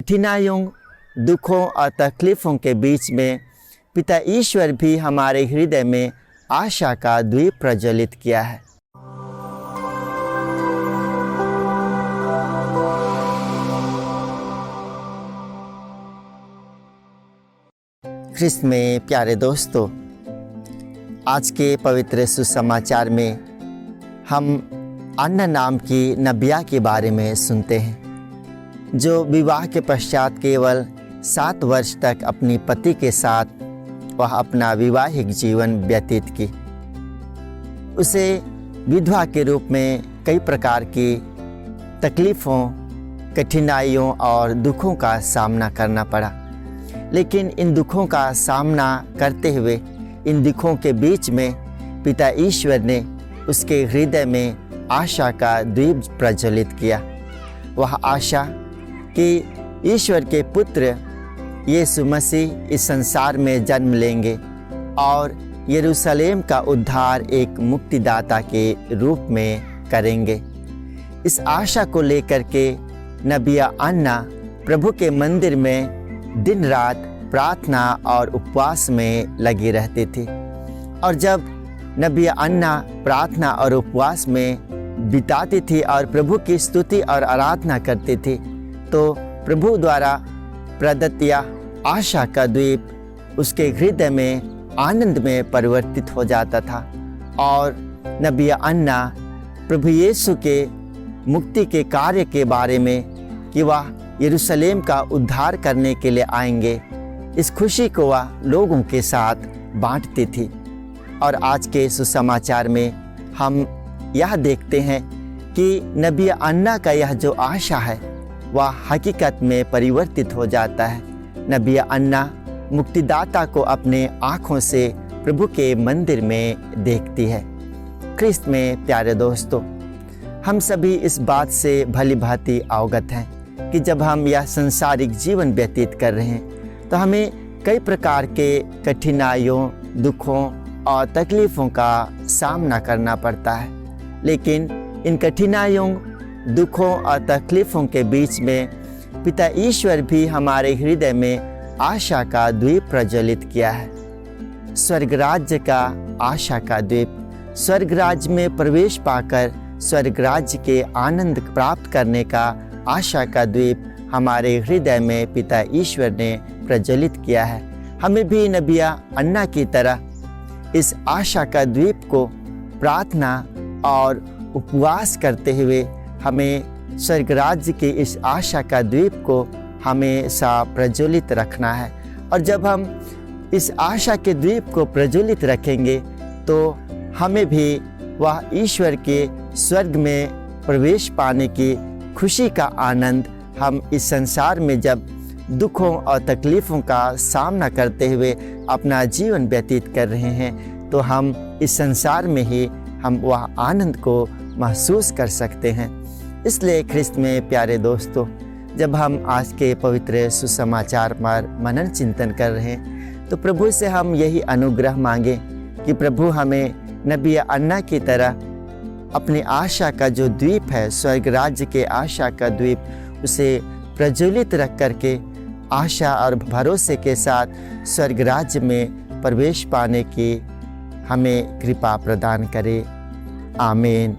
कठिनाइयों, दुखों और तकलीफ़ों के बीच में पिता ईश्वर भी हमारे हृदय में आशा का द्वीप प्रज्वलित किया है। ख्रिस्त में प्यारे दोस्तों, आज के पवित्र सुसमाचार में हम अन्ना नाम की नबिया के बारे में सुनते हैं, जो विवाह के पश्चात केवल 7 वर्ष तक अपनी पति के साथ वह अपना वैवाहिक जीवन व्यतीत की। उसे विधवा के रूप में कई प्रकार की तकलीफ़ों, कठिनाइयों और दुखों का सामना करना पड़ा। लेकिन इन दुखों का सामना करते हुए, इन दुखों के बीच में पिता ईश्वर ने उसके हृदय में आशा का द्वीप प्रज्वलित किया। वह आशा कि ईश्वर के पुत्र यीशु मसीह इस संसार में जन्म लेंगे और यरूशलेम का उद्धार एक मुक्तिदाता के रूप में करेंगे। इस आशा को लेकर के नबिया अन्ना प्रभु के मंदिर में दिन रात प्रार्थना और उपवास में लगी रहती थी। और जब नबिया अन्ना प्रार्थना और उपवास में बिताती थी और प्रभु की स्तुति और आराधना करती थी, तो प्रभु द्वारा प्रदत्त यह आशा का द्वीप उसके हृदय में आनंद में परिवर्तित हो जाता था और नबिया अन्ना प्रभु यीशु के मुक्ति के कार्य के बारे में कि वह यरूशलेम का उद्धार करने के लिए आएंगे, इस खुशी को वह लोगों के साथ बांटती थी। और आज के सुसमाचार में हम यह देखते हैं कि नबिया अन्ना का यह जो आशा है वह हकीकत में परिवर्तित हो जाता है। नबिया अन्ना मुक्तिदाता को अपने आँखों से प्रभु के मंदिर में देखती है। ख्रिस्त में प्यारे दोस्तों, हम सभी इस बात से भली भांति अवगत हैं कि जब हम यह संसारिक जीवन व्यतीत कर रहे हैं तो हमें कई प्रकार के कठिनाइयों, दुखों और तकलीफ़ों का सामना करना पड़ता है। लेकिन इन कठिनाइयों, दुखों और तकलीफ़ों के बीच में पिता ईश्वर भी हमारे हृदय में आशा का द्वीप प्रज्वलित किया है। स्वर्ग राज्य का आशा का द्वीप, स्वर्ग राज्य में प्रवेश पाकर स्वर्ग राज्य के आनंद प्राप्त करने का आशा का द्वीप हमारे हृदय में पिता ईश्वर ने प्रज्वलित किया है। हमें भी नबिया अन्ना की तरह इस आशा का द्वीप को प्रार्थना और उपवास करते हुए हमें स्वर्ग राज्य की इस आशा का द्वीप को हमेशा प्रज्वलित रखना है। और जब हम इस आशा के द्वीप को प्रज्वलित रखेंगे तो हमें भी वह ईश्वर के स्वर्ग में प्रवेश पाने की खुशी का आनंद हम इस संसार में जब दुखों और तकलीफ़ों का सामना करते हुए अपना जीवन व्यतीत कर रहे हैं, तो हम इस संसार में ही हम वह आनंद को महसूस कर सकते हैं। इसलिए ख्रिस्त में प्यारे दोस्तों, जब हम आज के पवित्र सुसमाचार पर मनन चिंतन कर रहे हैं तो प्रभु से हम यही अनुग्रह मांगे कि प्रभु हमें नबिया अन्ना की तरह अपनी आशा का जो द्वीप है, स्वर्ग राज्य के आशा का द्वीप, उसे प्रज्वलित रख करके आशा और भरोसे के साथ स्वर्ग राज्य में प्रवेश पाने की हमें कृपा प्रदान करे। आमीन।